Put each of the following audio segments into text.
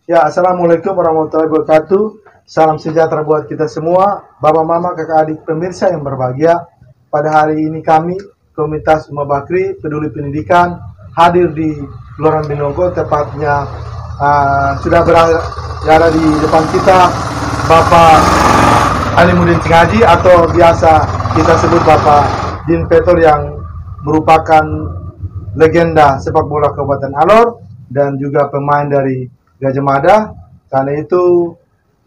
Ya, Assalamualaikum warahmatullahi wabarakatuh. Salam sejahtera buat kita semua, bapak mama, kakak adik pemirsa yang berbahagia. Pada hari ini kami, Komunitas Umat Bakri Peduli Pendidikan, hadir di Kelurahan Binongko, tepatnya sudah berada di depan kita Bapak Alimuddin Haji atau biasa kita sebut Bapak Din Petor yang merupakan legenda sepak bola Kabupaten Alor dan juga pemain dari Gajah Mada. Karena itu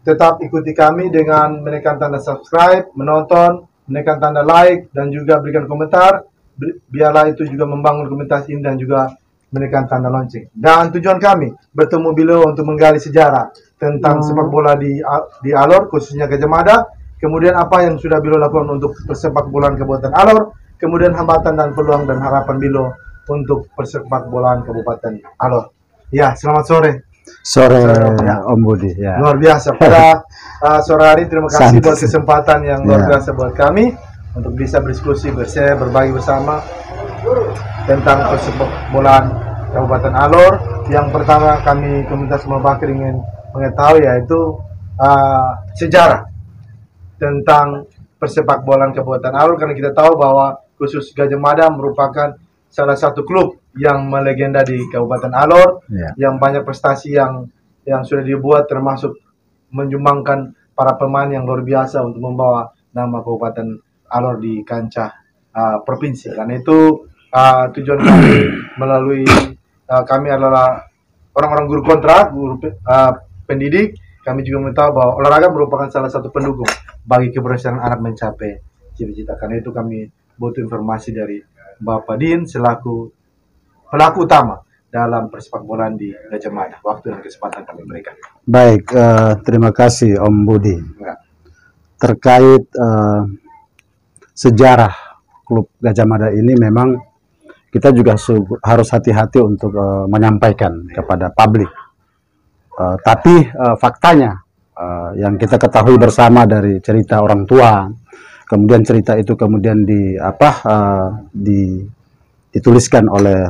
tetap ikuti kami dengan menekan tanda subscribe, menonton, menekan tanda like, dan juga berikan komentar. Biarlah itu juga membangun komunitas ini dan juga menekan tanda lonceng. Dan tujuan kami bertemu beliau untuk menggali sejarah tentang sepak bola di Alor, khususnya Gajah Mada. Kemudian apa yang sudah beliau lakukan untuk persepak bolaan Kabupaten Alor. Kemudian hambatan dan peluang dan harapan beliau untuk persepak bolaan Kabupaten Alor. Ya, selamat sore. Sore ya, Om Budi. Ya. Luar biasa. Pada sore hari terima kasih buat kesempatan yang luar biasa buat kami untuk bisa berdiskusi, berbagi bersama tentang persepak bolaan Kabupaten Alor. Yang pertama kami Komunitas Umat Bakri ingin mengetahui yaitu sejarah tentang persepak bolaan Kabupaten Alor, karena kita tahu bahwa khusus Gajah Mada merupakan salah satu klub yang melegenda di Kabupaten Alor, yang banyak prestasi yang sudah dibuat, termasuk menyumbangkan para pemain yang luar biasa untuk membawa nama Kabupaten Alor di kancah provinsi. Karena itu tujuan kami melalui kami adalah orang-orang guru kontrak, guru pendidik. Kami juga mengetahui bahwa olahraga merupakan salah satu pendukung bagi keberhasilan anak mencapai cita-cita. Karena itu kami butuh informasi dari Bapak Din selaku pelaku utama dalam persepak bolaan di Gajah Mada. Waktu dan kesempatan kami berikan. Baik, terima kasih Om Budi. Ya. Terkait sejarah klub Gajah Mada ini, memang kita juga harus hati-hati untuk menyampaikan kepada publik. Tapi faktanya yang kita ketahui bersama dari cerita orang tua, kemudian cerita itu kemudian dituliskan oleh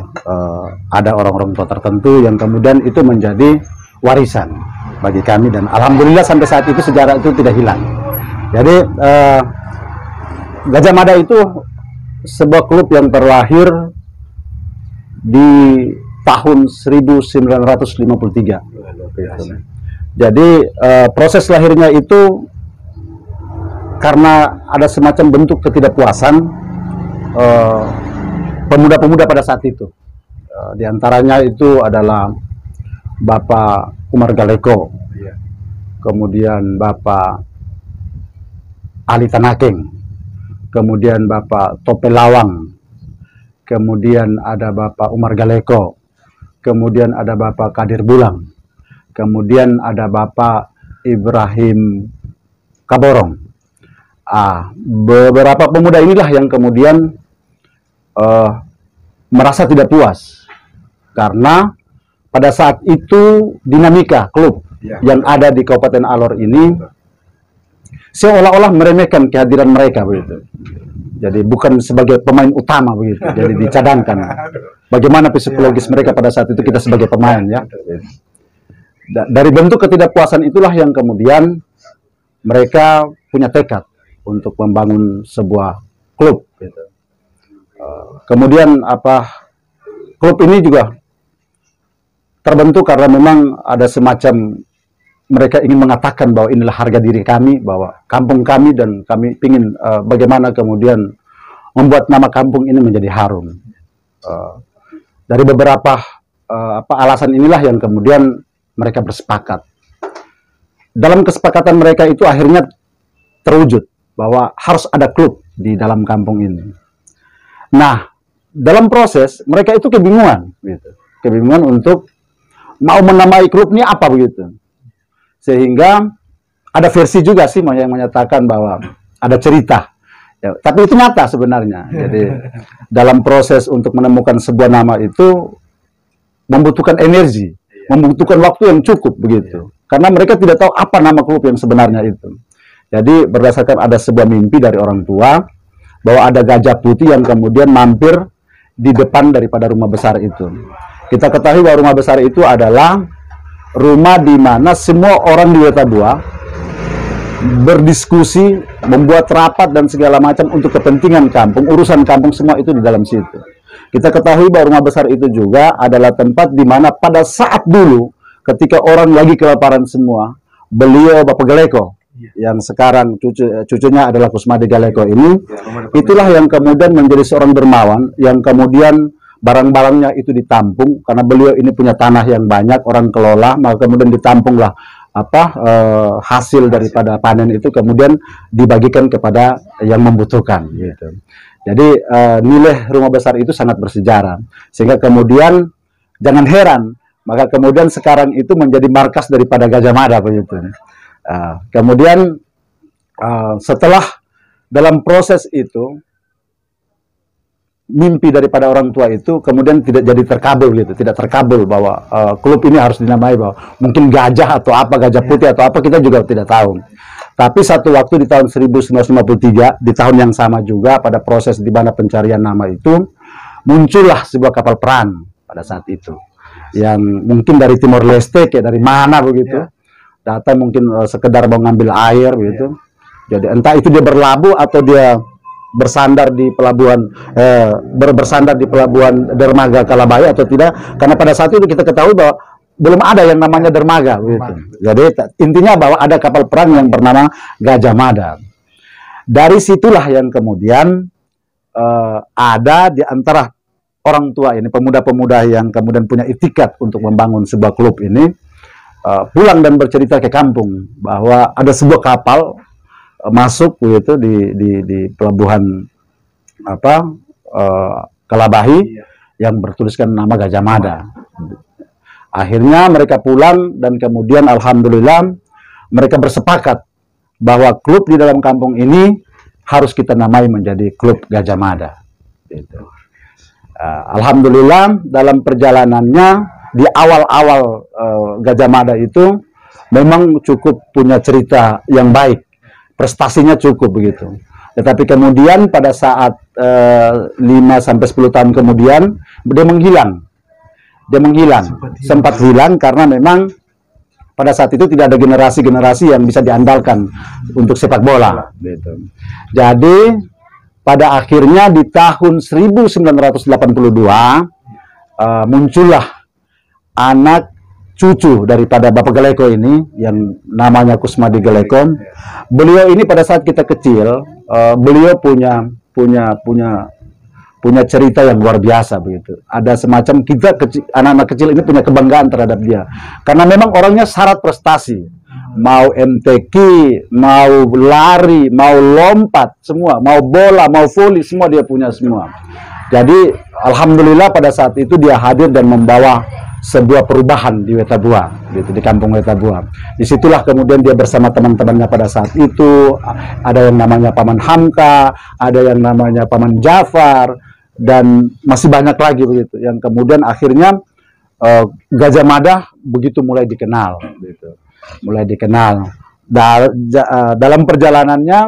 ada orang-orang tua tertentu yang kemudian itu menjadi warisan bagi kami, dan alhamdulillah sampai saat itu sejarah itu tidak hilang. Jadi Gajah Mada itu sebuah klub yang terlahir di tahun 1953. Jadi proses lahirnya itu karena ada semacam bentuk ketidakpuasan pemuda-pemuda pada saat itu. Di antaranya itu adalah Bapak Umar Galeko, kemudian Bapak Ali Tanaking, kemudian Bapak Topel Lawang, kemudian ada Bapak Umar Galeko, kemudian ada Bapak Kadir Bulang, kemudian ada Bapak Ibrahim Kaborong. Beberapa pemuda inilah yang kemudian merasa tidak puas karena pada saat itu dinamika klub yang ada di Kabupaten Alor ini seolah-olah meremehkan kehadiran mereka begitu. Jadi bukan sebagai pemain utama begitu. Jadi dicadangkan. Bagaimana psikologis mereka pada saat itu kita sebagai pemain ya. Dari bentuk ketidakpuasan itulah yang kemudian mereka punya tekad untuk membangun sebuah klub gitu. Kemudian klub ini juga terbentuk karena memang ada semacam mereka ingin mengatakan bahwa inilah harga diri kami, bahwa kampung kami, dan kami ingin bagaimana kemudian membuat nama kampung ini menjadi harum. Dari beberapa alasan inilah yang kemudian mereka bersepakat. Dalam kesepakatan mereka itu akhirnya terwujud bahwa harus ada klub di dalam kampung ini. Nah, dalam proses mereka itu kebingungan, gitu. Kebingungan untuk mau menamai klub ini apa begitu. Sehingga ada versi juga sih yang menyatakan bahwa ada cerita. Ya, tapi itu nyata sebenarnya. Jadi dalam proses untuk menemukan sebuah nama itu membutuhkan energi, membutuhkan waktu yang cukup begitu. Karena mereka tidak tahu apa nama klub yang sebenarnya itu. Jadi berdasarkan ada sebuah mimpi dari orang tua bahwa ada gajah putih yang kemudian mampir di depan daripada rumah besar itu. Kita ketahui bahwa rumah besar itu adalah rumah di mana semua orang di Wetabua berdiskusi, membuat rapat dan segala macam untuk kepentingan kampung, urusan kampung semua itu di dalam situ. Kita ketahui bahwa rumah besar itu juga adalah tempat di mana pada saat dulu ketika orang lagi kelaparan semua, beliau Bapak Galeko yang sekarang cucunya adalah Kusmadi Galeko ini, itulah yang kemudian menjadi seorang dermawan yang kemudian barang-barangnya itu ditampung karena beliau ini punya tanah yang banyak, orang kelola, maka kemudian ditampunglah hasil daripada panen itu kemudian dibagikan kepada yang membutuhkan gitu. Jadi nilai rumah besar itu sangat bersejarah sehingga kemudian jangan heran maka kemudian sekarang itu menjadi markas daripada Gajah Mada begitu. Kemudian setelah dalam proses itu mimpi daripada orang tua itu kemudian tidak jadi terkabul gitu, tidak terkabul bahwa klub ini harus dinamai bahwa mungkin gajah atau apa, gajah putih atau apa, kita juga tidak tahu. Tapi satu waktu di tahun 1953 di tahun yang sama juga pada proses di mana pencarian nama itu muncullah sebuah kapal perang pada saat itu yang mungkin dari Timor Leste kayak dari mana begitu, datang mungkin sekedar mau ngambil air begitu. Jadi entah itu dia berlabuh atau dia bersandar di pelabuhan bersandar di pelabuhan dermaga Kalabahi atau tidak, karena pada saat itu kita ketahui bahwa belum ada yang namanya dermaga gitu. Jadi intinya bahwa ada kapal perang yang bernama Gajah Mada. Dari situlah yang kemudian ada di antara orang tua ini, pemuda-pemuda yang kemudian punya itikat untuk membangun sebuah klub ini, pulang dan bercerita ke kampung bahwa ada sebuah kapal masuk begitu di pelabuhan Kalabahi yang bertuliskan nama Gajah Mada. Akhirnya mereka pulang dan kemudian alhamdulillah mereka bersepakat bahwa klub di dalam kampung ini harus kita namai menjadi klub Gajah Mada. Gitu. Alhamdulillah dalam perjalanannya di awal-awal Gajah Mada itu memang cukup punya cerita yang baik. Prestasinya cukup begitu. Tetapi kemudian pada saat 5-10 tahun kemudian dia menghilang. Sempat hilang karena memang pada saat itu tidak ada generasi-generasi yang bisa diandalkan untuk sepak bola gitu. Jadi pada akhirnya di tahun 1982 muncullah anak cucu daripada Bapak Galeko ini yang namanya Kusmadi Galeko. Beliau ini pada saat kita kecil, beliau punya cerita yang luar biasa begitu. Ada semacam kita anak-anak kecil ini punya kebanggaan terhadap dia. Karena memang orangnya syarat prestasi. Mau MTQ, mau lari, mau lompat, semua, mau bola, mau voli, semua dia punya semua. Jadi alhamdulillah pada saat itu dia hadir dan membawa sebuah perubahan di Wetabua, gitu, di kampung Wetabua. Disitulah kemudian dia bersama teman-temannya pada saat itu, ada yang namanya Paman Hamka, ada yang namanya Paman Jafar, dan masih banyak lagi begitu. Yang kemudian akhirnya Gajah Mada begitu mulai dikenal, gitu. Mulai dikenal. Dalam perjalanannya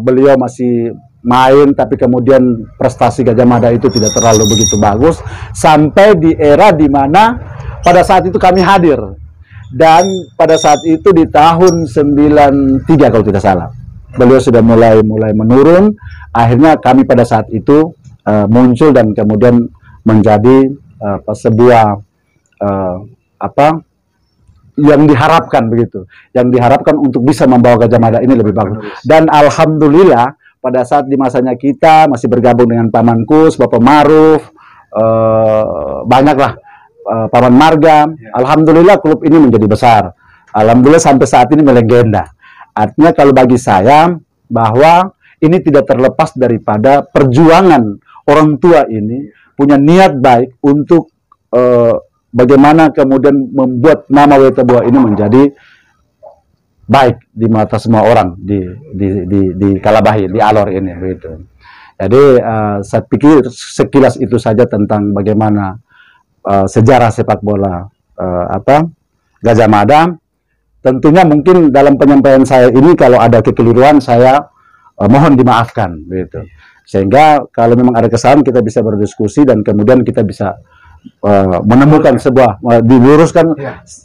beliau masih main, tapi kemudian prestasi Gajah Mada itu tidak terlalu begitu bagus sampai di era di mana pada saat itu kami hadir, dan pada saat itu di tahun 93 kalau tidak salah beliau sudah mulai menurun. Akhirnya kami pada saat itu muncul dan kemudian menjadi sebuah yang diharapkan begitu, yang diharapkan untuk bisa membawa Gajah Mada ini lebih bagus. Dan alhamdulillah pada saat di masanya kita masih bergabung dengan Paman Kus, Bapak Maruf, banyaklah Paman Marga. Alhamdulillah klub ini menjadi besar. Alhamdulillah sampai saat ini melegenda. Artinya kalau bagi saya bahwa ini tidak terlepas daripada perjuangan orang tua ini punya niat baik untuk bagaimana kemudian membuat nama Wetabua ini menjadi baik di mata semua orang di Kalabahi, di Alor ini begitu. Jadi saya pikir sekilas itu saja tentang bagaimana sejarah sepak bola Gajah Mada. Tentunya mungkin dalam penyampaian saya ini kalau ada kekeliruan saya mohon dimaafkan begitu. Sehingga kalau memang ada kesalahan kita bisa berdiskusi dan kemudian kita bisa menemukan sebuah diluruskan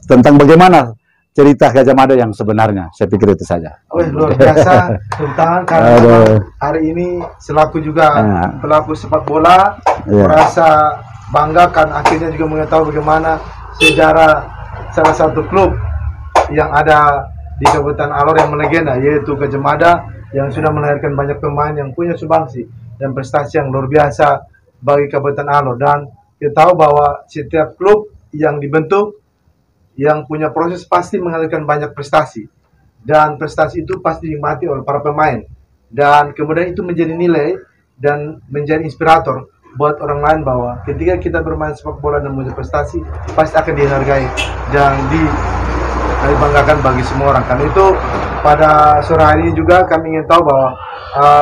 tentang bagaimana cerita Gajah Mada yang sebenarnya. Saya pikir itu saja. Luar biasa tentang karena hari ini selaku juga pelaku sepak bola merasa bangga kan akhirnya juga mengetahui bagaimana sejarah salah satu klub yang ada di Kabupaten Alor yang melegenda, yaitu Gajah Mada, yang sudah melahirkan banyak pemain yang punya sumbangsi dan prestasi yang luar biasa bagi Kabupaten Alor. Dan kita tahu bahwa setiap klub yang dibentuk yang punya proses pasti mengalirkan banyak prestasi, dan prestasi itu pasti dinikmati oleh para pemain, dan kemudian itu menjadi nilai dan menjadi inspirator buat orang lain bahwa ketika kita bermain sepak bola dan punya prestasi pasti akan dihargai dan dibanggakan bagi semua orang. Karena itu pada sore hari ini juga kami ingin tahu bahwa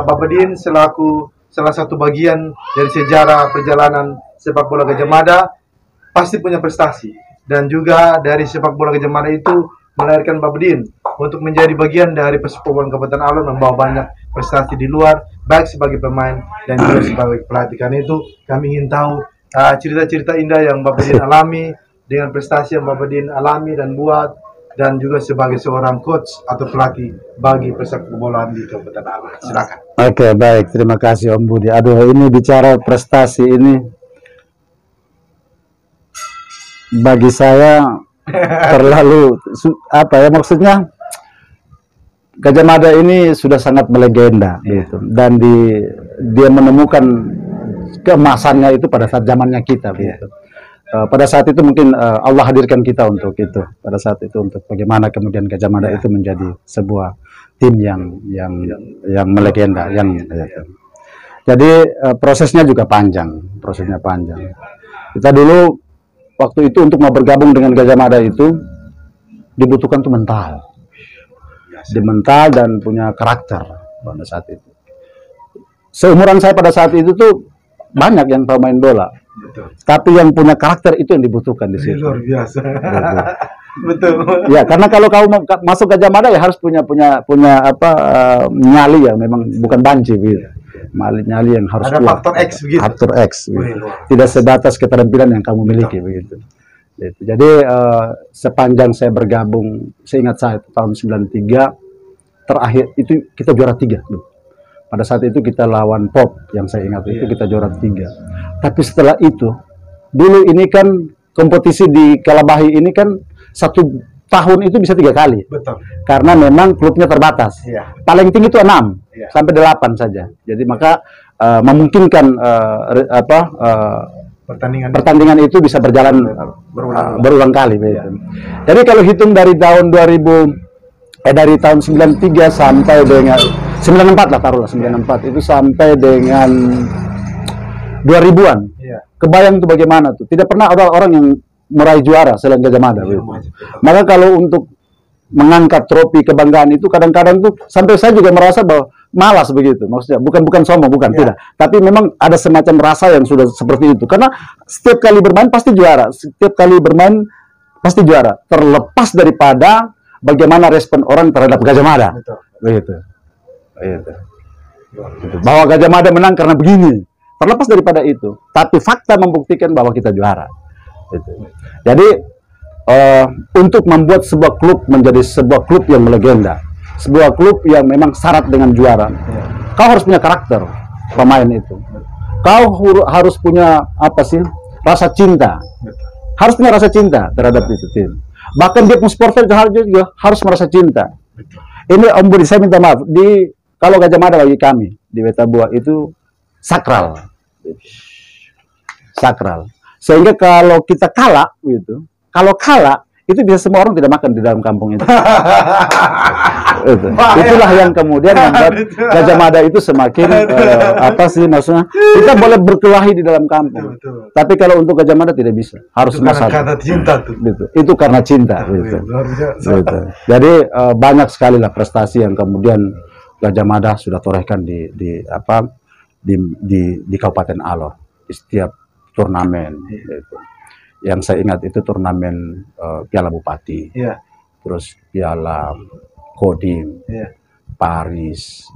Bapak Din selaku salah satu bagian dari sejarah perjalanan sepak bola Gajah Mada pasti punya prestasi, dan juga dari sepak bola Gajah Mada itu melahirkan Bapak Din untuk menjadi bagian dari persepak bola Kabupaten Alor, membawa banyak prestasi di luar, baik sebagai pemain dan juga sebagai pelatih. Karena itu kami ingin tahu cerita-cerita indah yang Bapak Din alami dengan prestasi yang Bapak Din alami dan buat, dan juga sebagai seorang coach atau pelatih bagi persepak bola di Kabupaten Alor. Silakan. Oke, baik, terima kasih Om Budi. Aduh, ini bicara prestasi ini bagi saya terlalu apa ya, maksudnya Gajah Mada ini sudah sangat melegenda gitu, dan dia menemukan keemasannya itu pada saat zamannya kita gitu. Pada saat itu mungkin Allah hadirkan kita untuk itu, pada saat itu untuk bagaimana kemudian Gajah Mada itu menjadi sebuah tim yang melegenda, jadi prosesnya juga panjang, Kita dulu waktu itu untuk mau bergabung dengan Gajah Mada itu dibutuhkan tuh mental dan punya karakter pada saat itu. Seumuran saya pada saat itu tuh banyak yang tahu main bola. Betul. Tapi yang punya karakter itu yang dibutuhkan di situ. Luar biasa. Betul. Ya, karena kalau kamu masuk Gajah Mada ya harus punya apa nyali ya, memang bukan banci gitu. Nyali yang harus ada kuat. Faktor X begitu. Faktor X. Gitu. Tidak sebatas keterampilan yang kamu miliki begitu. Gitu. Jadi sepanjang saya bergabung, seingat saya tahun 93 terakhir itu kita juara 3. Pada saat itu kita lawan Pop, yang saya ingat itu kita juara 3. Tapi setelah itu, dulu ini kan kompetisi di Kalabahi ini kan 1 tahun itu bisa 3 kali. Betul. Karena memang klubnya terbatas. Paling tinggi itu 6 sampai 8 saja. Jadi maka memungkinkan pertandingan itu bisa berjalan berulang kali. Jadi kalau hitung dari tahun 93 sampai dengan 94 lah, taruhlah 94 itu sampai dengan 2000-an. Kebayang tuh bagaimana tuh. Tidak pernah ada orang yang meraih juara selain Gajah Mada. Maka kalau untuk mengangkat trofi kebanggaan itu kadang-kadang tuh sampai saya juga merasa bahwa malas begitu. Maksudnya bukan sombong, tidak. Tapi memang ada semacam rasa yang sudah seperti itu. Karena setiap kali bermain pasti juara. Terlepas daripada bagaimana respon orang terhadap Gajah Mada. Begitu. Bahwa Gajah Mada menang karena begini. Terlepas daripada itu, tapi fakta membuktikan bahwa kita juara. Jadi untuk membuat sebuah klub menjadi sebuah klub yang melegenda, sebuah klub yang memang syarat dengan juara, kau harus punya karakter pemain itu. Kau harus punya rasa cinta. Harus punya rasa cinta terhadap itu tim. Bahkan dia pun supporter juga harus merasa cinta. Ini Om Budi, saya minta maaf. Kalau Gajah Mada bagi kami di Wetabua itu sakral. Sehingga kalau kita kalah gitu, itu bisa semua orang tidak makan di dalam kampung itu. Itulah yang kemudian membuat Gajah Mada itu semakin maksudnya kita boleh berkelahi di dalam kampung. Tapi kalau untuk Gajah Mada tidak bisa, harus karena cinta tuh. Itu karena cinta. Jadi banyak sekali lah prestasi yang kemudian Gajah Mada sudah torehkan di Kabupaten Alor, di setiap turnamen. Yang saya ingat itu turnamen Piala Bupati, terus Piala Kodim, Paris,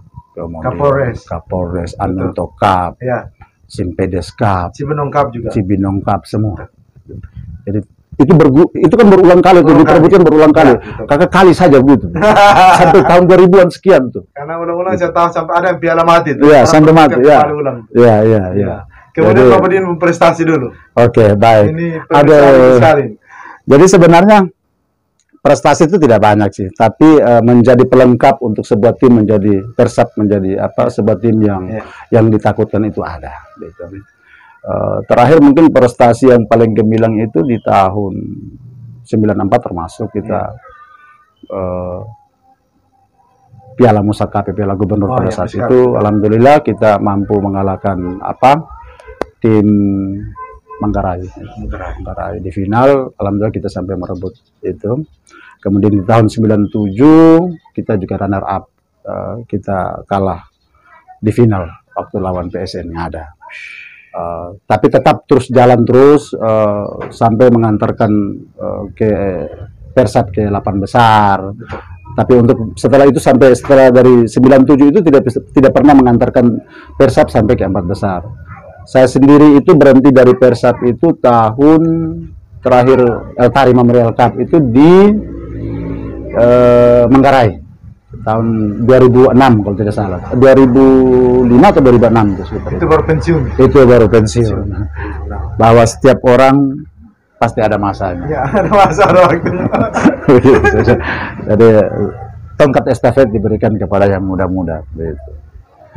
Kapolres, Anunto Cup, Simpedes Cup, Cibinong Cup juga. Cibinong Cup semua. Jadi itu kan berulang kali tuh, diperebutkan berulang kali. Kakak kali saja begitu. Sampai tahun 2000-an sekian tuh. Karena ulang-ulang saya tahu sampai ada yang piala mati tuh. Iya, sampai mati ya. Iya. Kemudian Bapak Din prestasi dulu. Oke, baik. Ini sekali. Jadi sebenarnya prestasi itu tidak banyak sih, tapi menjadi pelengkap untuk sebuah tim, menjadi Persab menjadi sebuah tim yang ditakutkan itu ada. Gitu. Terakhir mungkin prestasi yang paling gemilang itu di tahun 94 termasuk kita Piala Musakapi, Piala Gubernur pada saat itu. Alhamdulillah kita mampu mengalahkan tim Manggarai di final. Alhamdulillah kita sampai merebut itu. Kemudian di tahun 97 kita juga runner up, kita kalah di final waktu lawan PSN Ngada. Tapi tetap terus jalan terus sampai mengantarkan ke Persab ke 8 besar. Tapi untuk setelah itu setelah dari 97 itu tidak pernah mengantarkan Persab sampai ke 4 besar. Saya sendiri itu berhenti dari Persab itu tahun terakhir Eltari Memorial Cup itu di Manggarai tahun 2006 kalau tidak salah, 2005 atau 2006 itu baru pensiun. Itu baru pensiun. Bahwa setiap orang pasti ada masanya. Ya, ada masa waktunya. Jadi tongkat estafet diberikan kepada yang muda-muda. Gitu.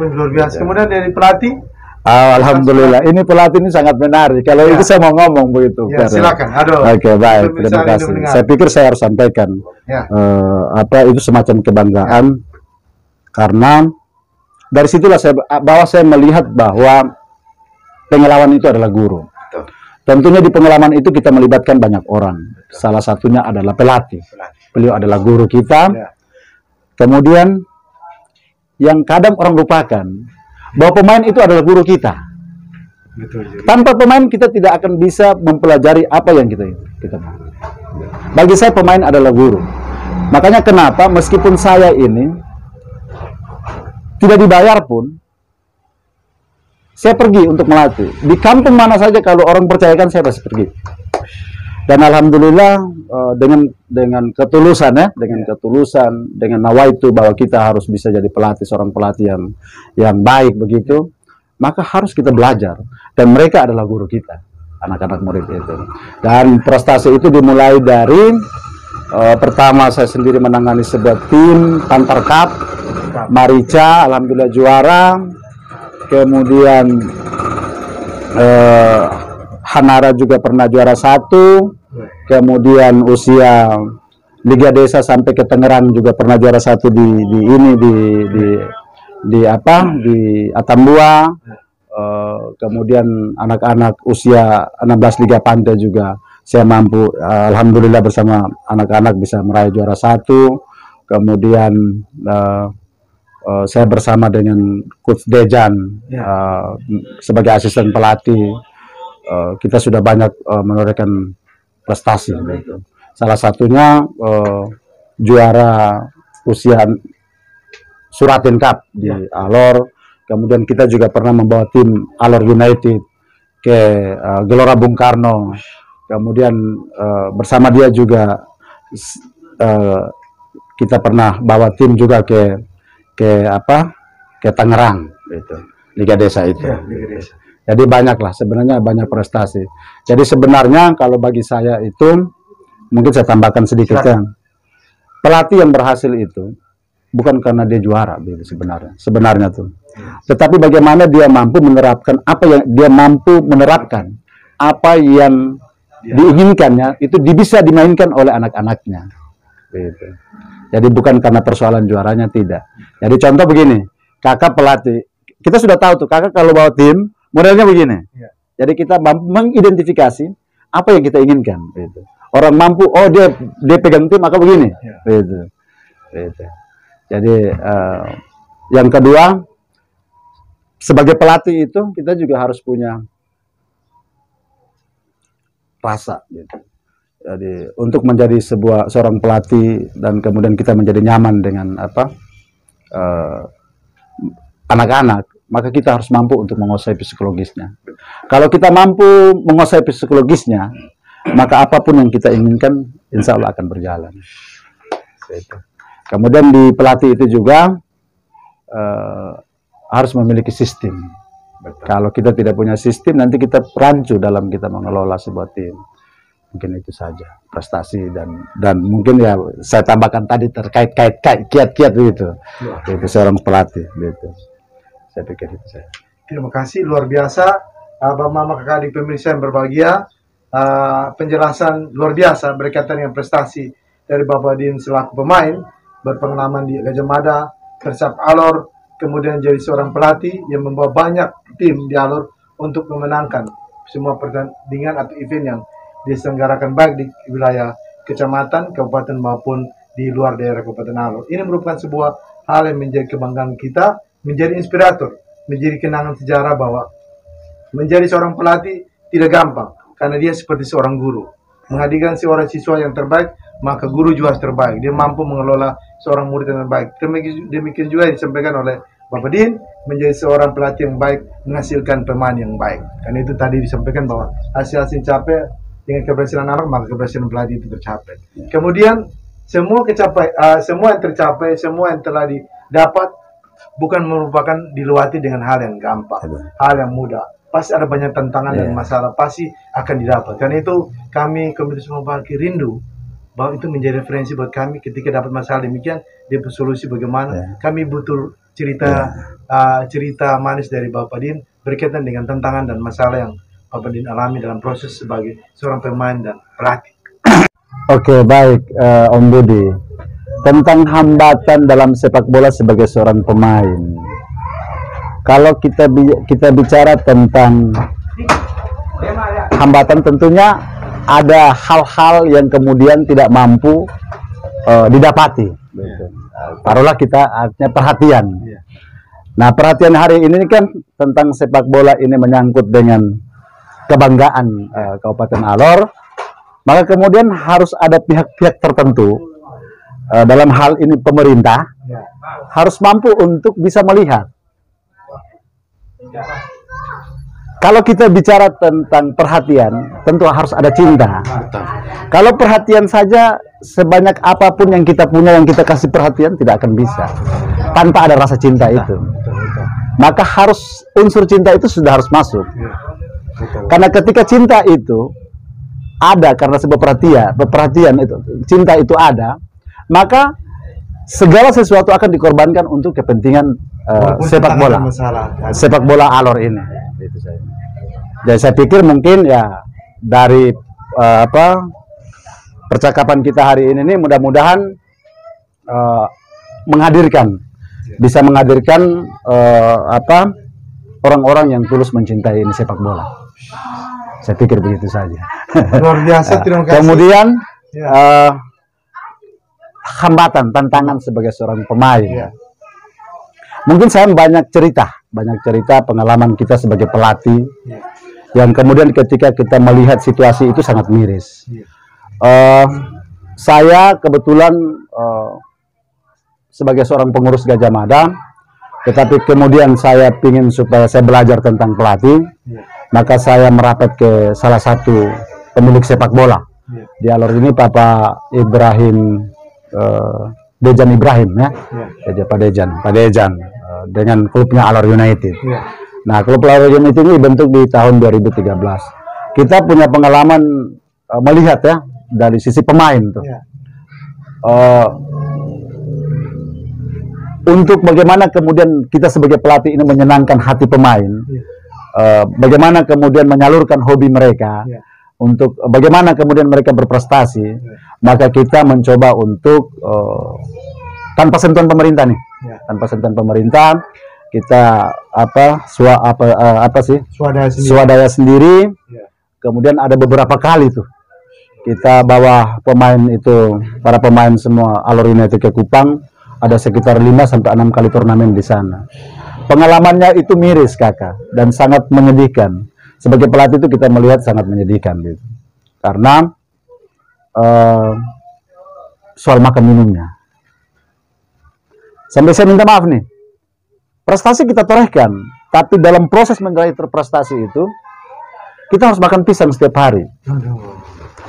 Luar biasa. Kemudian dari pelatih. Alhamdulillah, ini pelatih ini sangat menarik. Kalau itu saya mau ngomong begitu. Ya, silakan. Oke, baik. Terima kasih. Saya pikir saya harus sampaikan itu semacam kebanggaan karena dari situlah saya melihat bahwa pengalaman itu adalah guru. Tentunya di pengalaman itu kita melibatkan banyak orang. Salah satunya adalah pelatih. Beliau adalah guru kita. Kemudian yang kadang orang lupakan bahwa pemain itu adalah guru kita. Tanpa pemain kita tidak akan bisa mempelajari apa yang kita mau. Bagi saya pemain adalah guru. Makanya kenapa meskipun saya ini tidak dibayar pun, saya pergi untuk melatih. Di kampung mana saja kalau orang percayakan saya pasti pergi. Dan alhamdulillah dengan ketulusan dengan nawaitu bahwa kita harus bisa jadi seorang pelatih yang baik begitu, maka harus kita belajar dan mereka adalah guru kita, anak-anak murid itu. Dan prestasi itu dimulai dari pertama saya sendiri menangani sebuah tim Pantar Cup, Marica, alhamdulillah juara. Kemudian Hanara juga pernah juara 1, kemudian usia Liga Desa sampai ke Tangerang juga pernah juara 1 di Atambua. Kemudian anak-anak usia 16 Liga Pantai juga saya mampu alhamdulillah bersama anak-anak bisa meraih juara 1. Kemudian saya bersama dengan Coach Dejan sebagai asisten pelatih. Kita sudah banyak menorehkan prestasi. Gitu. Salah satunya juara usia Suratin Cup di Alor. Kemudian kita juga pernah membawa tim Alor United ke Gelora Bung Karno. Kemudian bersama dia juga kita pernah bawa tim juga ke Tangerang, gitu. Liga Desa itu. Ya, Liga Desa. Jadi banyaklah sebenarnya banyak prestasi. Jadi sebenarnya kalau bagi saya itu mungkin saya tambahkan sedikit ya. Pelatih yang berhasil itu bukan karena dia juara sebenarnya tuh. Tetapi bagaimana dia mampu menerapkan apa yang diinginkannya itu bisa dimainkan oleh anak-anaknya. Gitu. Jadi bukan karena persoalan juaranya tidak. Jadi contoh begini, kakak pelatih, kita sudah tahu tuh kakak kalau bawa tim modelnya begini. Ya. Jadi kita mampu mengidentifikasi apa yang kita inginkan. Gitu. Orang mampu, dia pegang tim maka begini. Ya. Gitu. Gitu. Jadi yang kedua, sebagai pelatih itu kita juga harus punya rasa. Gitu. Jadi untuk menjadi seorang pelatih dan kemudian kita menjadi nyaman dengan anak-anak, maka kita harus mampu untuk menguasai psikologisnya. Kalau kita mampu menguasai psikologisnya, maka apapun yang kita inginkan, insya Allah akan berjalan. Kemudian di pelatih itu juga harus memiliki sistem. Kalau kita tidak punya sistem, nanti kita rancu dalam kita mengelola sebuah tim. Mungkin itu saja prestasi dan mungkin ya saya tambahkan tadi terkait kiat-kiat gitu. Itu seorang pelatih gitu. Saya pikir itu saja. Terima kasih luar biasa Bapak Mama Kakak adik pemirsa yang berbahagia. Penjelasan luar biasa berkaitan dengan prestasi dari Bapak Din selaku pemain berpengalaman di Gajah Mada, Persib Alor, kemudian jadi seorang pelatih yang membawa banyak tim di Alor untuk memenangkan semua pertandingan atau event yang diselenggarakan baik di wilayah kecamatan, kabupaten maupun di luar daerah Kabupaten Alor. Ini merupakan sebuah hal yang menjadi kebanggaan kita, menjadi inspirator, menjadi kenangan sejarah bahwa menjadi seorang pelatih tidak gampang karena dia seperti seorang guru. Menghadirkan seorang siswa yang terbaik, maka guru juga harus terbaik. Dia mampu mengelola seorang murid dengan baik. Demikian juga yang disampaikan oleh Bapak Din, menjadi seorang pelatih yang baik, menghasilkan pemain yang baik. Karena itu tadi disampaikan bahwa hasil-hasil capai dengan keberhasilan anak, maka keberhasilan pelatih itu tercapai. Kemudian semua yang tercapai, semua yang telah didapat bukan merupakan dilewati dengan hal yang gampang, hal yang mudah. Pasti ada banyak tantangan dan masalah, pasti akan didapat. Karena itu kami Komite Semua Baki rindu bahwa itu menjadi referensi buat kami ketika dapat masalah demikian, dia solusi bagaimana. Kami butuh cerita manis dari Bapak Din berkaitan dengan tantangan dan masalah yang Bapak Din alami dalam proses sebagai seorang pemain dan pelatih. Oke, baik Om Budi. Tentang hambatan dalam sepak bola sebagai seorang pemain. Kalau kita bicara tentang hambatan, tentunya ada hal-hal yang kemudian tidak mampu didapati. Taruhlah kita artinya perhatian. Nah, perhatian hari ini kan tentang sepak bola ini menyangkut dengan kebanggaan Kabupaten Alor. Maka kemudian harus ada pihak-pihak tertentu, dalam hal ini pemerintah, harus mampu untuk bisa melihat. Kalau kita bicara tentang perhatian, tentu harus ada cinta. Kalau perhatian saja, sebanyak apapun yang kita punya, yang kita kasih perhatian, tidak akan bisa tanpa ada rasa cinta itu. Maka harus unsur cinta itu sudah harus masuk. Karena ketika cinta itu ada karena sebuah perhatian itu, cinta itu ada, maka segala sesuatu akan dikorbankan untuk kepentingan sepak bola Alor ini. Itu saya. Jadi saya pikir mungkin ya dari percakapan kita hari ini mudah-mudahan bisa menghadirkan orang-orang yang tulus mencintai ini sepak bola. Saya pikir begitu saja. Luar biasa, terima kasih. Kemudian hambatan, tantangan sebagai seorang pemain. Mungkin saya banyak cerita pengalaman kita sebagai pelatih, yang kemudian ketika kita melihat situasi itu sangat miris. Saya kebetulan sebagai seorang pengurus Gajah Mada, tetapi kemudian saya ingin supaya saya belajar tentang pelatih, maka saya merapat ke salah satu pemilik sepak bola di Alor ini, Bapak Ibrahim, Dejan Ibrahim Pak Dejan dengan klubnya Alor United. Nah, klub Alor United ini dibentuk di tahun 2013. Kita punya pengalaman melihat ya dari sisi pemain tuh. Untuk bagaimana kemudian kita sebagai pelatih ini menyenangkan hati pemain, bagaimana kemudian menyalurkan hobi mereka, untuk bagaimana kemudian mereka berprestasi, maka kita mencoba untuk tanpa sentuhan pemerintah nih, tanpa sentuhan pemerintah, kita swadaya sendiri. Kemudian ada beberapa kali tuh kita bawa pemain itu, para pemain semua Alor United ke Kupang. Ada sekitar 5-6 kali turnamen di sana. Pengalamannya itu miris, Kakak, dan sangat menyedihkan. Sebagai pelatih itu kita melihat sangat menyedihkan gitu. Karena soal makan minumnya. Sampai saya minta maaf nih. prestasi kita torehkan, tapi dalam proses mencapai prestasi itu kita harus makan pisang setiap hari.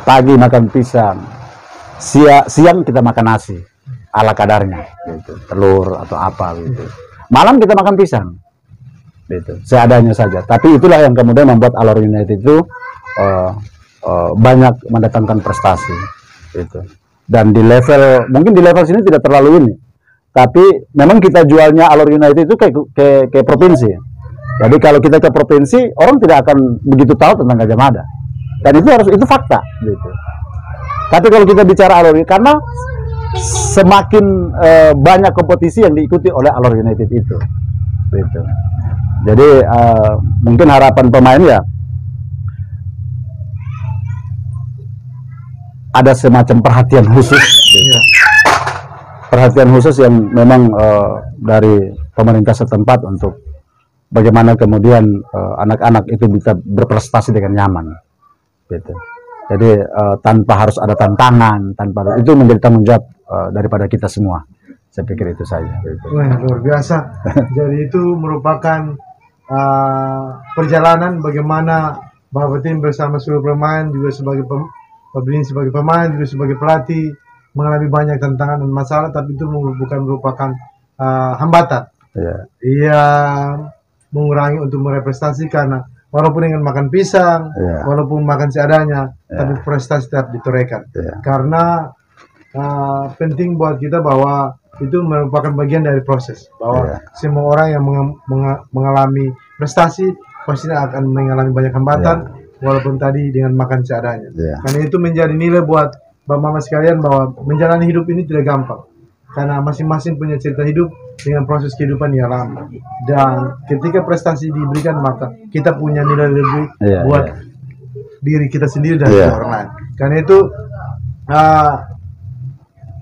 Pagi makan pisang, siang kita makan nasi ala kadarnya, gitu. Telur atau apa gitu. Malam kita makan pisang, gitu. Seadanya saja. Tapi itulah yang kemudian membuat Alor United itu banyak mendatangkan prestasi, gitu. Dan di level, mungkin di level sini tidak terlalu ini, tapi memang kita jualnya Alor United itu kayak provinsi. Jadi kalau kita ke provinsi, orang tidak akan begitu tahu tentang Gajah Mada. Dan itu fakta, gitu. Tapi kalau kita bicara Alor United, karena semakin banyak kompetisi yang diikuti oleh Alor United itu, gitu. Jadi mungkin harapan pemain ya ada semacam perhatian khusus, gitu. Perhatian khusus yang memang dari pemerintah setempat untuk bagaimana kemudian anak-anak itu bisa berprestasi dengan nyaman, gitu. Jadi tanpa harus ada tantangan, tanpa itu menjadi tanggung jawab daripada kita semua. Saya pikir itu saja. Gitu. Wah, luar biasa. Jadi itu merupakan perjalanan bagaimana Bapak Tim bersama seluruh pemain juga sebagai sebagai pemain juga sebagai pelatih mengalami banyak tantangan dan masalah, tapi itu bukan merupakan hambatan. Iya, mengurangi untuk merepresentasi karena walaupun dengan makan pisang, walaupun makan seadanya, tapi prestasi tetap ditorehkan. Karena penting buat kita bahwa itu merupakan bagian dari proses. Bahwa semua orang yang mengalami prestasi pastinya akan mengalami banyak hambatan, walaupun tadi dengan makan seadanya. Karena itu menjadi nilai buat Bapak Mama sekalian bahwa menjalani hidup ini tidak gampang. Karena masing-masing punya cerita hidup dengan proses kehidupan yang lama. Dan ketika prestasi diberikan, maka kita punya nilai lebih buat diri kita sendiri dan orang lain. Karena itu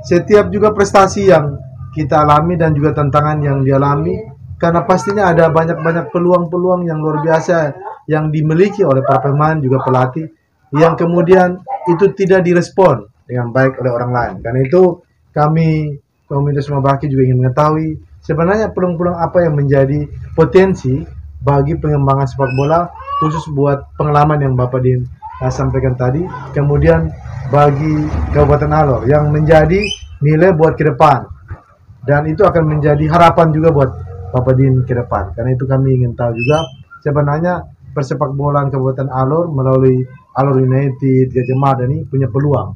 setiap juga prestasi yang kita alami dan juga tantangan yang dialami, karena pastinya ada banyak-banyak peluang-peluang yang luar biasa yang dimiliki oleh para pemain juga pelatih, yang kemudian itu tidak direspon dengan baik oleh orang lain. Karena itu kami Komunitas Mabaki juga ingin mengetahui sebenarnya peluang-peluang apa yang menjadi potensi bagi pengembangan sepak bola, khusus buat pengalaman yang Bapak Din sampaikan tadi, kemudian bagi Kabupaten Alor yang menjadi nilai buat ke depan, dan itu akan menjadi harapan juga buat Bapak Din ke depan. Karena itu kami ingin tahu juga sebenarnya persepak bolaan Kabupaten Alor melalui Alor United, Gajah Mada ini punya peluang.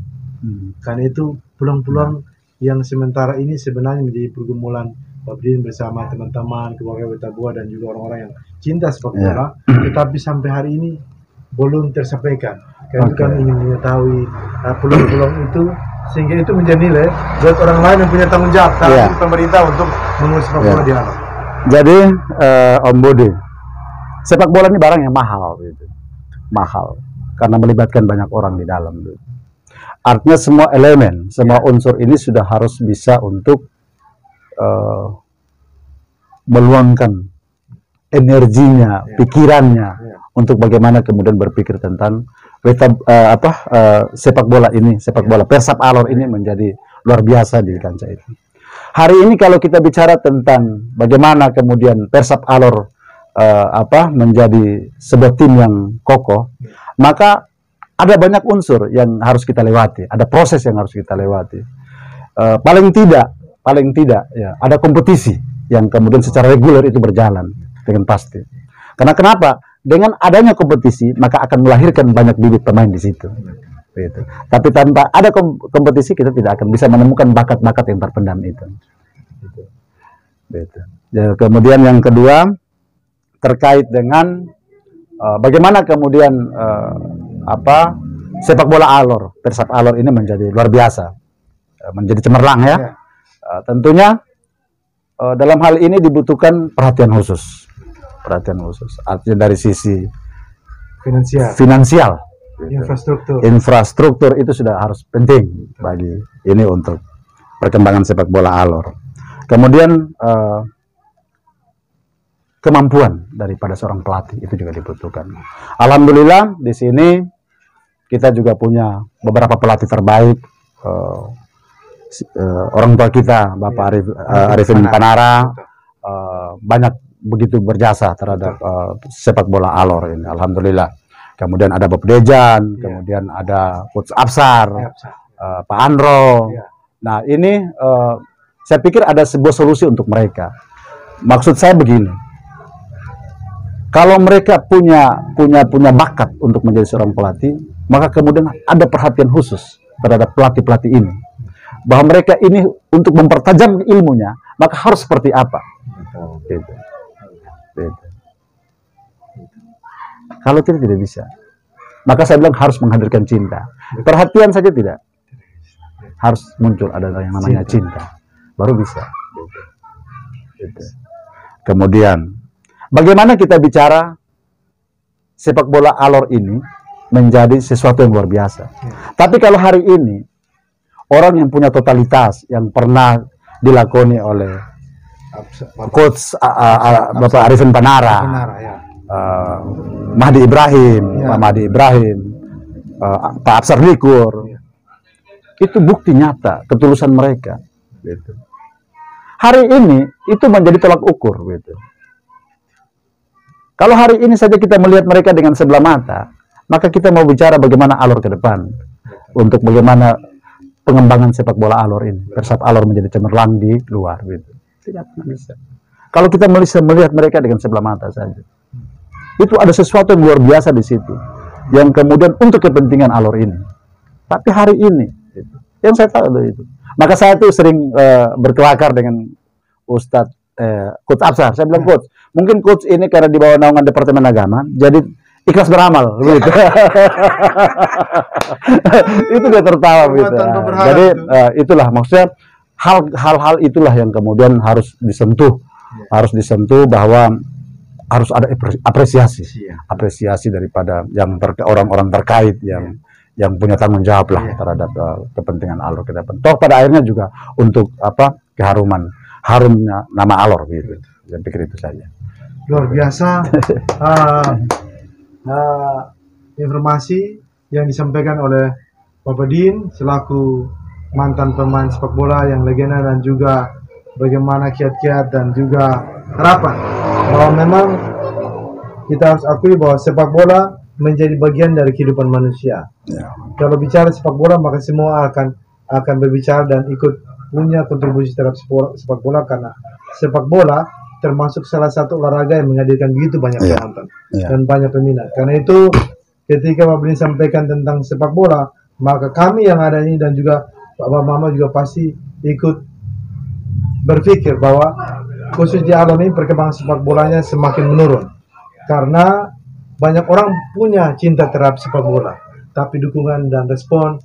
Karena itu peluang-peluang yang sementara ini sebenarnya menjadi pergumulan Bapak Din bersama teman-teman keluarga Betabua dan juga orang-orang yang cinta sepak bola, tetapi sampai hari ini belum tersampaikan. Karena itu kami ingin mengetahui peluang-peluang itu, sehingga itu menjadi nilai buat orang lain yang punya tanggung jawab pemerintah untuk mengurus sepak bola di Alor. Jadi Om Budi, sepak bola ini barang yang mahal, gitu. Mahal karena melibatkan banyak orang di dalam, gitu. Artinya semua elemen, semua unsur ini sudah harus bisa untuk meluangkan energinya, pikirannya, untuk bagaimana kemudian berpikir tentang sepak bola ini, sepak bola Persab Alor ini menjadi luar biasa di kancah itu. Hari ini kalau kita bicara tentang bagaimana kemudian Persab Alor menjadi sebuah tim yang kokoh, maka ada banyak unsur yang harus kita lewati, ada proses yang harus kita lewati. Paling tidak ya, ada kompetisi yang kemudian secara reguler itu berjalan dengan pasti. Karena kenapa? Dengan adanya kompetisi maka akan melahirkan banyak bibit pemain di situ. Gitu. Tapi tanpa ada kompetisi kita tidak akan bisa menemukan bakat-bakat yang terpendam itu. Gitu. Ya, kemudian yang kedua terkait dengan bagaimana kemudian sepak bola Alor, Persab Alor ini menjadi luar biasa, menjadi cemerlang ya. Tentunya dalam hal ini dibutuhkan perhatian khusus, artinya dari sisi finansial, infrastruktur itu sudah harus penting bagi ini untuk perkembangan sepak bola Alor. Kemudian kemampuan daripada seorang pelatih itu juga dibutuhkan. Alhamdulillah di sini kita juga punya beberapa pelatih terbaik. Orang tua kita Bapak Arifin Panara, banyak begitu berjasa terhadap sepak bola Alor ini, alhamdulillah. Kemudian ada Bapak Dejan, kemudian ada Coach Absar, Pak Andro. Nah ini saya pikir ada sebuah solusi untuk mereka. Maksud saya begini, kalau mereka punya bakat untuk menjadi seorang pelatih, maka kemudian ada perhatian khusus terhadap pelatih-pelatih ini, bahwa mereka ini untuk mempertajam ilmunya, maka harus seperti apa. Gitu. Kalau tidak bisa. Maka saya bilang harus menghadirkan cinta. Perhatian saja tidak. Harus muncul ada yang namanya cinta. Baru bisa. Gitu. Kemudian, bagaimana kita bicara sepak bola Alor ini menjadi sesuatu yang luar biasa. Tapi kalau hari ini, orang yang punya totalitas, yang pernah dilakoni oleh Coach Bapak Arifin Panara, Mahdi Ibrahim, Pak Mahdi Ibrahim, Pak Absar Likur, itu bukti nyata ketulusan mereka. Gitu. Hari ini itu menjadi tolak ukur. Gitu. Kalau hari ini saja kita melihat mereka dengan sebelah mata, maka kita mau bicara bagaimana Alor ke depan, untuk bagaimana pengembangan sepak bola Alor ini, Persib Alor menjadi cemerlang di luar. Gitu. Tidak bisa. Kalau kita melihat mereka dengan sebelah mata saja, itu ada sesuatu yang luar biasa di situ, yang kemudian untuk kepentingan Alor ini. Tapi hari ini, gitu, yang saya tahu itu. Maka saya tuh sering berkelakar dengan Ustadz Coach Absar. Saya bilang, Coach, mungkin Coach ini karena di bawah naungan Departemen Agama, jadi ikhlas beramal, gitu. Itu dia tertawa, gitu. Jadi itulah maksudnya. Hal-hal itulah yang kemudian harus disentuh, bahwa harus ada apresiasi daripada yang orang-orang terkait yang punya tanggung jawab lah terhadap kepentingan Alor ke depan. Toh pada akhirnya juga untuk harumnya nama Alor gitu. Saya pikir itu saja. Luar biasa informasi yang disampaikan oleh Bapak Din selaku mantan pemain sepak bola yang legenda, dan juga bagaimana kiat-kiat dan juga harapan bahwa memang kita harus akui bahwa sepak bola menjadi bagian dari kehidupan manusia. Kalau bicara sepak bola, maka semua akan berbicara dan ikut punya kontribusi terhadap sepak bola, karena sepak bola termasuk salah satu olahraga yang menghadirkan begitu banyak penonton dan banyak peminat. Karena itu ketika Bapak Din sampaikan tentang sepak bola, maka kami yang ada ini dan juga Bapak Mama juga pasti ikut berpikir bahwa khusus di Alor ini perkembangan sepak bolanya semakin menurun, karena banyak orang punya cinta terhadap sepak bola, tapi dukungan dan respon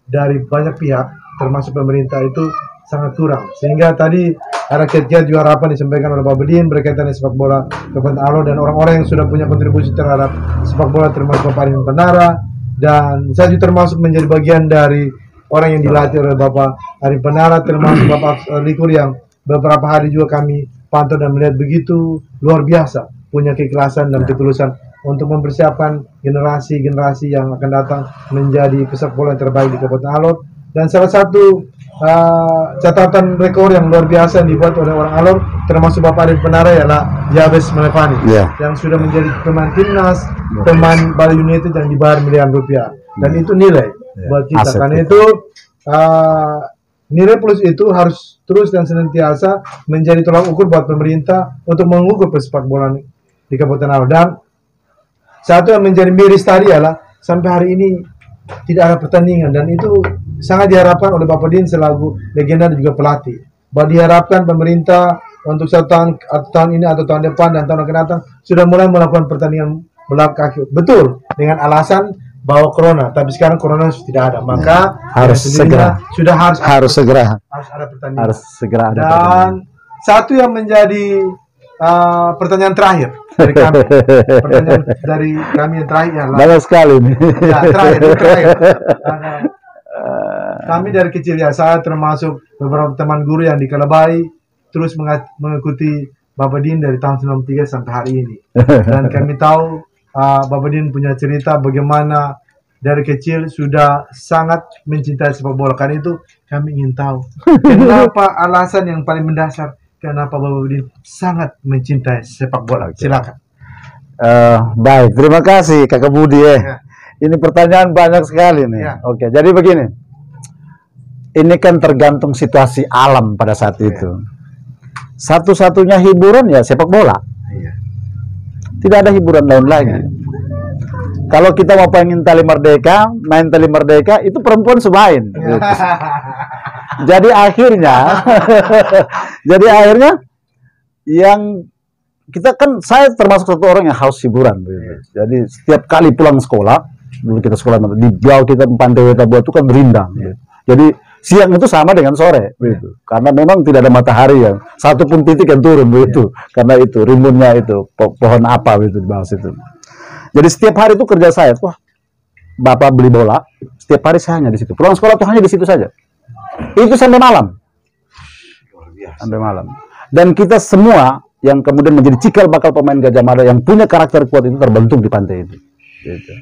dari banyak pihak termasuk pemerintah itu sangat kurang, sehingga tadi ada kiat-kiat juga harapan disampaikan oleh Bapak Din berkaitan dengan sepak bola Kabupaten Alor, dan orang-orang yang sudah punya kontribusi terhadap sepak bola termasuk Bapak Arifin Panara, dan saya juga termasuk menjadi bagian dari orang yang dilatih oleh Bapak Arifin Panara, termasuk Bapak Likur yang beberapa hari juga kami pantau dan melihat begitu luar biasa punya keikhlasan dan ketulusan untuk mempersiapkan generasi-generasi yang akan datang menjadi pesepak bola yang terbaik di Kabupaten Alor. Dan salah satu catatan rekor yang luar biasa yang dibuat oleh orang Alor termasuk Bapak Arifin Panara ialah Jabes Malevani yang sudah menjadi pemain timnas, pemain Bali United yang dibayar miliaran rupiah, dan itu nilai buat kita. Karena itu nilai plus itu harus terus dan senantiasa menjadi tolak ukur buat pemerintah untuk mengukur persepak bola di Kabupaten Alor. Dan satu yang menjadi miris tadi adalah sampai hari ini tidak ada pertandingan, dan itu sangat diharapkan oleh Bapak Din selaku legenda dan juga pelatih, bahwa diharapkan pemerintah untuk tahun ini atau tahun depan dan tahun akan datang sudah mulai melakukan pertandingan bola kaki. Betul, dengan alasan bahwa corona, tapi sekarang corona sudah tidak ada, maka harus segera harus ada pertandingan. Harus segera ada. Dan satu yang menjadi pertanyaan terakhir dari kami, pertanyaan dari kami yang terakhir adalah banyak sekali nih. Ya, terakhir. Kami dari kecil ya, saya termasuk beberapa teman guru yang di Kalabai terus mengikuti Bapak Din dari tahun 93 sampai hari ini, dan kami tahu Bapak Din punya cerita bagaimana dari kecil sudah sangat mencintai sepak bola. Karena itu kami ingin tahu kenapa alasan yang paling mendasar kenapa Bapak Budin sangat mencintai sepak bola? Silakan. Baik, terima kasih Kakak Budi ya. Ini pertanyaan banyak sekali nih. Ya. Oke, jadi begini. Ini kan tergantung situasi alam pada saat itu. Satu-satunya hiburan ya sepak bola. Tidak ada hiburan lain lagi. Kalau kita mau pengen tali merdeka, main tali merdeka, itu perempuan semain. Gitu. Jadi akhirnya yang kita kan, saya termasuk satu orang yang haus hiburan. Gitu. Jadi setiap kali pulang sekolah, dulu kita sekolah di bawah kita Pantai Wetabua itu kan rindang. Gitu. Jadi siang itu sama dengan sore, gitu. Karena memang tidak ada matahari yang satu pun titik yang turun, begitu. Karena itu rimbunnya itu pohon apa gitu di bawah situ. Jadi setiap hari itu kerja saya, wah, bapak beli bola, setiap hari saya hanya di situ. Pulang sekolah tuh hanya di situ saja. Itu sampai malam, sampai malam. Dan kita semua yang kemudian menjadi cikal bakal pemain Gajah Mada yang punya karakter kuat itu terbentuk di pantai itu. Gitu.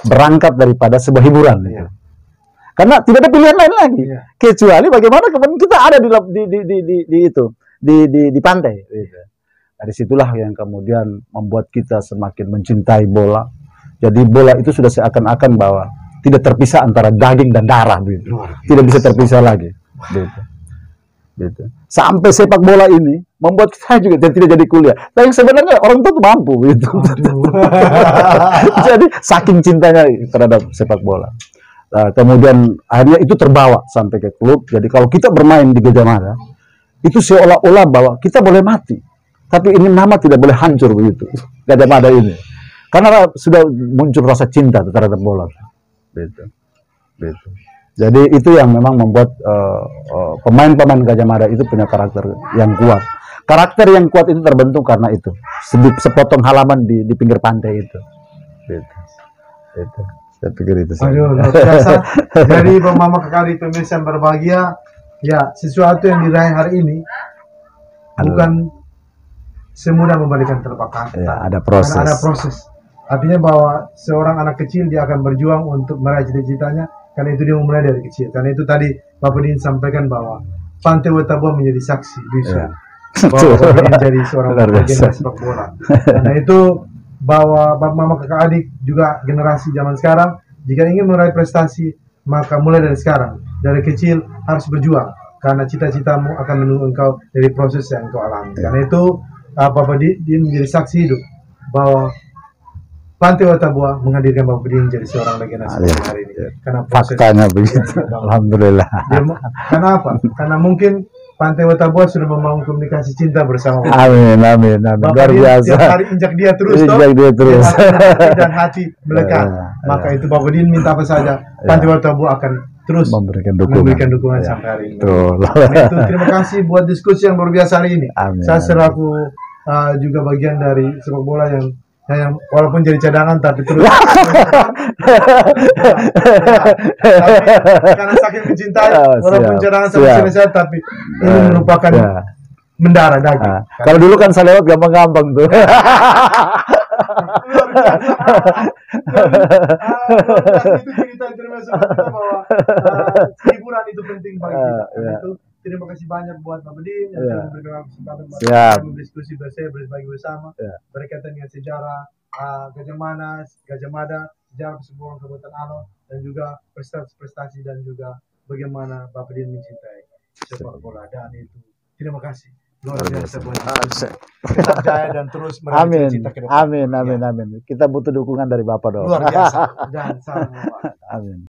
Berangkat daripada sebuah hiburan. Gitu. Karena tidak ada pilihan lain lagi, kecuali bagaimana kemudian kita ada di pantai. Gitu. Dari situlah yang kemudian membuat kita semakin mencintai bola. Jadi bola itu sudah seakan-akan bahwa tidak terpisah antara daging dan darah, gitu. Tidak bisa terpisah lagi. Gitu. Gitu. Sampai sepak bola ini membuat saya juga tidak jadi kuliah. Tapi sebenarnya orang tua tuh mampu, gitu. Jadi saking cintanya terhadap sepak bola. Nah, kemudian akhirnya itu terbawa sampai ke klub. Jadi kalau kita bermain di Gajah Mada, itu seolah-olah bahwa kita boleh mati, tapi ini nama tidak boleh hancur begitu. Gajah Mada ini, karena sudah muncul rasa cinta terhadap bola. Gitu. Gitu. Jadi itu yang memang membuat pemain-pemain Gajah Mada itu punya karakter yang kuat. Karakter yang kuat itu terbentuk karena itu sepotong halaman di pinggir pantai itu. Gitu. Gitu. Saya pikir itu. Aduh, luar biasa. Dari Mama Kakali pemirsa yang berbahagia, ya sesuatu yang diraih hari ini bukan semudah membalikan telapak kaki. Ya, ada proses. Ada proses. Artinya bahwa seorang anak kecil dia akan berjuang untuk meraih cita-citanya, karena itu dia memulai dari kecil. Karena itu tadi Bapak Din sampaikan bahwa Pantai Wetabua menjadi saksi bisu bahwa Bapak Din menjadi seorang legenda sepak bola. Karena itu bahwa Mama Kakak Adik juga generasi zaman sekarang, jika ingin meraih prestasi maka mulai dari sekarang, dari kecil harus berjuang, karena cita-citamu akan menunggu engkau dari proses yang engkau alami. Karena itu Bapak Din menjadi saksi hidup bahwa Pantai Wetabua menghadirkan Bapak Din menjadi seorang legenda sepak bola hari ini. Karena faktanya begitu. Alhamdulillah. Karena apa? Karena mungkin Pantai Wetabua sudah membangun komunikasi cinta bersama. Amin, amin, amin. Luar biasa. Tiap hari injak dia terus, injak dia terus. Dan hati melekat. Maka itu Bapak Din minta apa saja, Pantai Wetabua akan terus memberikan dukungan sampai hari ini. Itu terima kasih buat diskusi yang luar biasa hari ini. Amin, saya selaku juga bagian dari sepak bola yang walaupun jadi cadangan tapi terus karena saking mencintai walaupun cadangan sampai selesai, tapi ini merupakan mendarah daging. Kalau dulu kan saya lewat gampang-gampang tuh. Itu cerita intermezzo kita bahwa hiburan itu penting bagi kita. Itu terima kasih banyak buat Bapak Din yang telah memberikan kesempatan buat berdiskusi berbagi bersama berkaitan dengan sejarah Gajah Mada, sejarah persepak Kabupaten Alor, dan juga prestasi dan juga bagaimana Bapak Din mencintai sepak bola. Dan itu terima kasih luar biasa buat tetap jaya dan terus meraih cita-cita ke depan. Amin. Kita butuh dukungan dari Bapak dong. Luar biasa dan salam. Amin.